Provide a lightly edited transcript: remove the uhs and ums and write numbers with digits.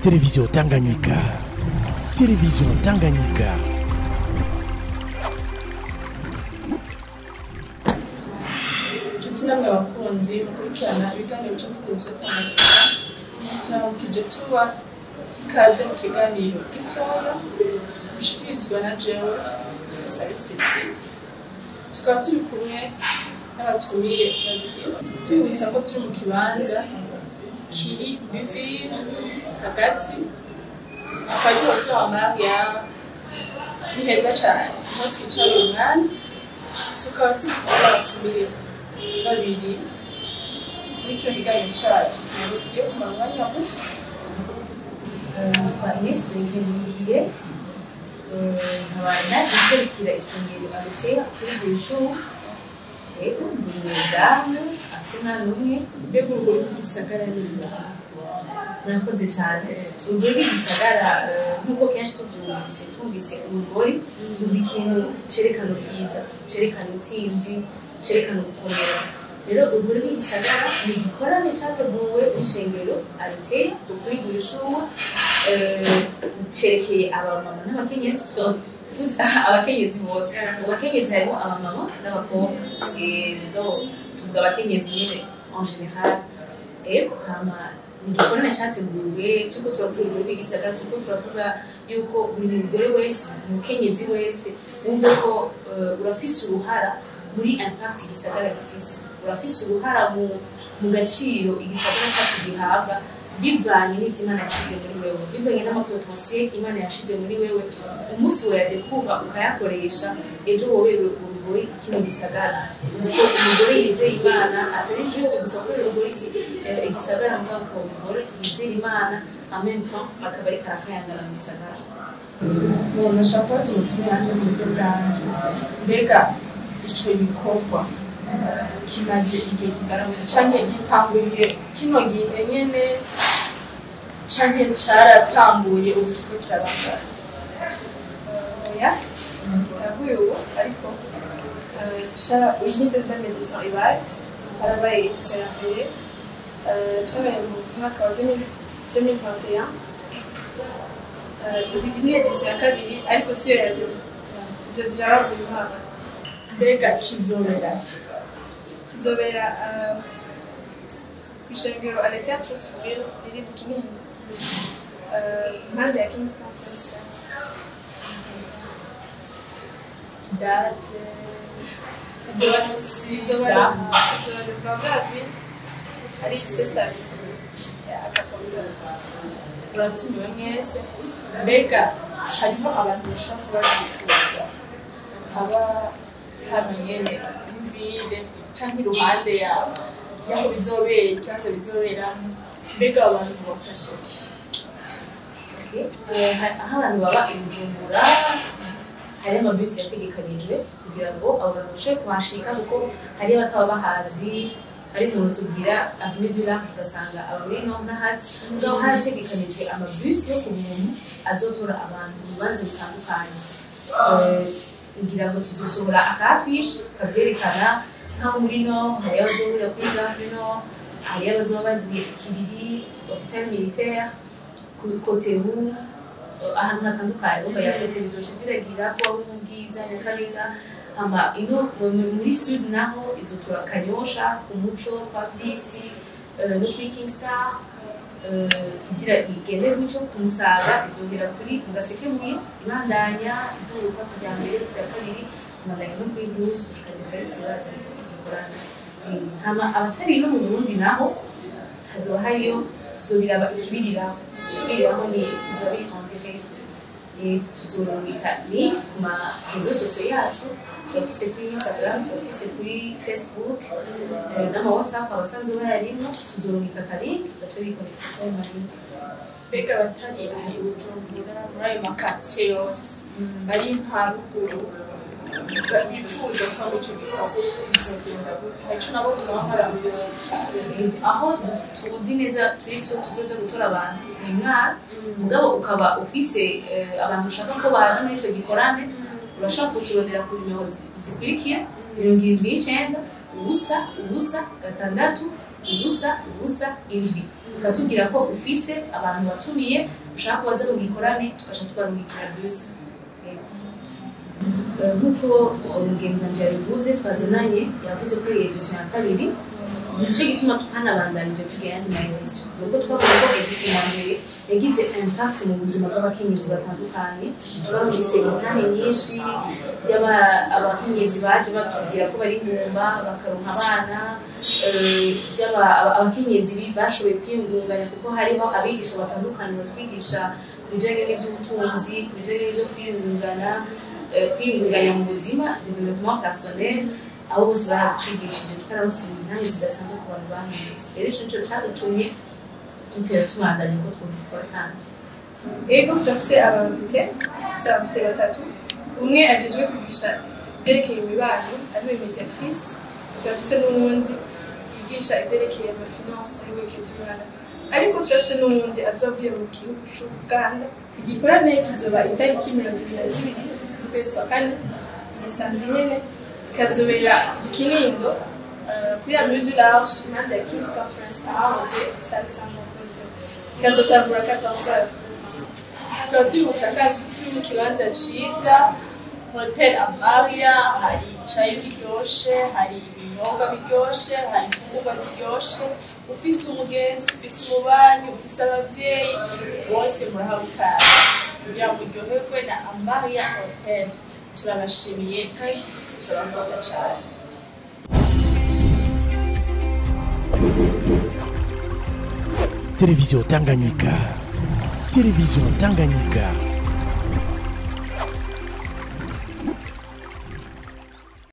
Télévision Tanganyika. Télévision Tanganyika. Namwe abakunzi mukurikirana ibiganiro cyo kuvuza Tanganyika cyangwa tuba ikaze mu kiganiro gitoya ushikirizwa na jewe Salistesi tukaba turi kumwe n'abatumiye babiri twibutsa ko turi mu kibanza kiri bivire hagati akari hotel Maria ni heza cyane aho twicara umwanya tukaba turi kumwe n'abatumiye babiri n'icyo kiganiro cyacu tugiye kumara umwanya muto Vanessa Bengiye nkabana iserukira isengero Aritera kuri iryo shuri yego ndi umudamu asina n'umwe mbega urwo rw'igisagara niba murakoze cyane urwo rw'igisagara nk'uko kenshi twumvise urugori ni ikintu cerekana ubwiza cerekana intsinzi cerekana gukomera rero urwo rw'igisagara ni igikorane cyateguwe n'ishengero Aritera kuri iryo shuri cerekeye abamama n'abakenyezi abakenyezi bose abakenyezi harimo abamama n'abakobwa tuvuga abakenyezi nyine en general ego hama ni igikorane cyateguwe cyuko turavuga urwo rw'igisagara cyuko turavuga yuko buri mugore wese umukenyezi wese wumva ko urafise uruhara muri impact igisagara gifise urafise uruhara mu gaciro igisagara cyacu gihabwa bivanye n'ivy'Imana yashize muri wewe bivanye n'amapotentiel Imana yashize muri wewe umunsi we yadekuva ukayakoresha ejo wowe urugori kino gisagara uko umugore yizeye Imana atari juste gusa ko urugori igisagara mugabo ko umugore yizeye Imana en même temps akaba ari karakayangana mu gisagara umuntu ashaka tumutumira mu buryo bwanjye mbega ico gikorwa kimaze igihe kigaragara canke gitanguriye kino gihe nyene canke caratambuye ubu kiko kirabandanya oya gitaguye ubu ariko cara uyinde z'amediso ibaye harabaye edition ya mbere cabaye mu mwaka wa 2021 ni edition ya kabiri ariko siyo ya nyuma izo ziraba buri mwaka mbega kizobera kw'ishengero Aritera Trust for Real riri mu Kinini impande ya King's Conference Center date izoba ari sesari akatoza uratumiwe mwese mbega hariho abantu bashobora kuba bifuza haba hano nyene vide canke iruhande yaho bizobera ikibanza bizoberamo mbega abantu bafashe aho abantu baba i Bujumbura hari amabisi yategekanijwe kugira ngo abo bantu bashobore kuhashika kuko hari abataba bahazi ari mu tubwira avenue du Large ugasanga abari no n'ahandi ngaho harategekanijwe amabisi yo ku muntu azotora abantu mu bibanza bitandukanye kugira ngo tuzosohora akafishi kavyerekana nkaho muri no hari abazohurira kuri Gare no hari abazoba bavuye Kiriri hôpital militaire côté Rouge ahantu hatandukanye ubwo yakoze bizoce ziragira ko ubwiza n'akaringa ama ino muri sud naho izotora Kanyosha umuco kwa Disi no kuri Kingstar igira igende gucyo kumusaga izongera kuri Mugasekebuye ibandanya izoruka kujya mbere kujya kabiri amaganya no kuri News ushaka ziraje ikorana hama abatari no mu Burundi naho hazoba hariyo tuzobiraba ikibirira aho ni izobi en direct tuzorungika link kuma réseaux sociaux yacu turafise kuri Instagram turafise kuri Facebook n'ama WhatsApp abasanzwe bayarimo tuzorungika kalink baca bikonekta kuri link mbega batari aho Bujumbura muri ayo makatiye yose bari haruguru bifuza ko ico gikorwa bizogenda gute ico nabo barabafasha aho tuzi neza turiso tuzoja gutora abantu imwara mugabo ukaba ufise abantu ushaka ko baza muri ico gikorane urashaka kuturondera kuri nimero zikurikira 79 ubusa 6 7 indwi ukatubwira ko ufise abantu batumiye ushaka kubaza mu gikorane tugasha tubarungikira bus nk'uko umugenzi wanje yabivuze twazananye yavuze ko iyi edition ya kabiri nicyo gituma twanabandanije tugira andi ma edition nubwo twabonye ko edition ya mbere yagize impact mu buzima bw'abakenyezi batandukanye turabonye intare nyinshi abakenyezi baje batubwira ko bari ngumba bakaronka abana abakenyezi bashoboye kwiyungunganya kuko hariho abigisha batandukanye batwigisha ku bijyanye n'iby'ubutunzi ku bijyanye n'ibyo kwiyungunganya mu buzima development personnel aho bose baratwigishije twararonse intambwe zidasanzwe ku bantu bahindutse rero ico nico cyadutumye dutera tubandanya ko twabikora kandi ego turafise abafite batatu umwe ajejwe kwigisha ivyerekeye imibano ariwe mediatrice turafise n'uwundi yigisha ivyerekeye amafinance ariwe Ketimana ariko turafise n'uwundi azovuye mu gihugu c'Uganda igikorane kizoba itariki 22 z'ukwezi kwa kane ni samedi nyene kazobera Kinindo kuri Avenue du Large impande ya King's Conference ahahoze Saint-Samuel kazotangura 14h tukaba tubutsa kandi turi mu kibanza ciza Hotel Amaria hari icayi kiryoshe hari ibinyobwa biryoshe hari imfungurwa ziryoshe ufise umugenzi ufise umubanyi ufise abavyeyi bose murahawe ikaze kugira ngo uryoherwe na Amaria Hotel turabashimiye kandi turabakunda cyane Télévision Tanganyika. Télévision Tanganyika.